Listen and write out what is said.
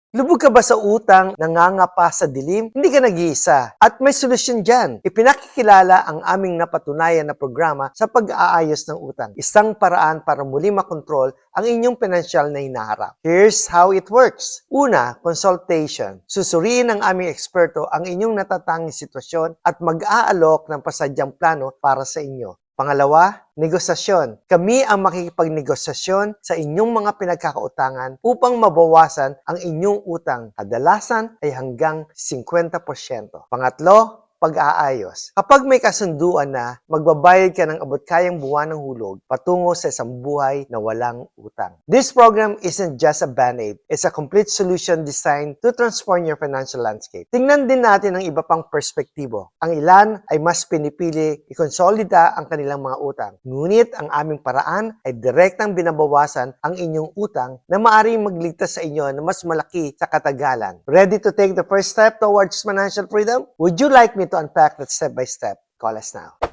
Lubog ka ba sa utang, nangangapa sa dilim? Hindi ka nag-iisa. At may solusyon dyan. Ipinakikilala ang aming napatunayan na programa sa pag-aayos ng utang. Isang paraan para muli makontrol ang inyong pinansyal na hinaharap. Here's how it works. Una, consultation. Susuriin ng aming eksperto ang inyong natatanging sitwasyon at mag-aalok ng pasadyang plano para sa inyo. Pangalawa, negosasyon. Kami ang makikipagnegosasyon sa inyong mga pinagkakautangan upang mabawasan ang inyong utang. Kadalasan ay hanggang 50%. Pangatlo, pag-aayos. Kapag may kasunduan na, magbabayad ka ng abot-kayang buwan ng hulog patungo sa isang buhay na walang utang. This program isn't just a band-aid. It's a complete solution designed to transform your financial landscape. Tingnan din natin ang iba pang perspektibo. Ang ilan ay mas pinipili ikonsolida ang kanilang mga utang. Ngunit ang aming paraan ay direktang binabawasan ang inyong utang na maaaring magligtas sa inyo na mas malaki sa katagalan. Ready to take the first step towards financial freedom? Would you like me to unpack that step by step? Call us now.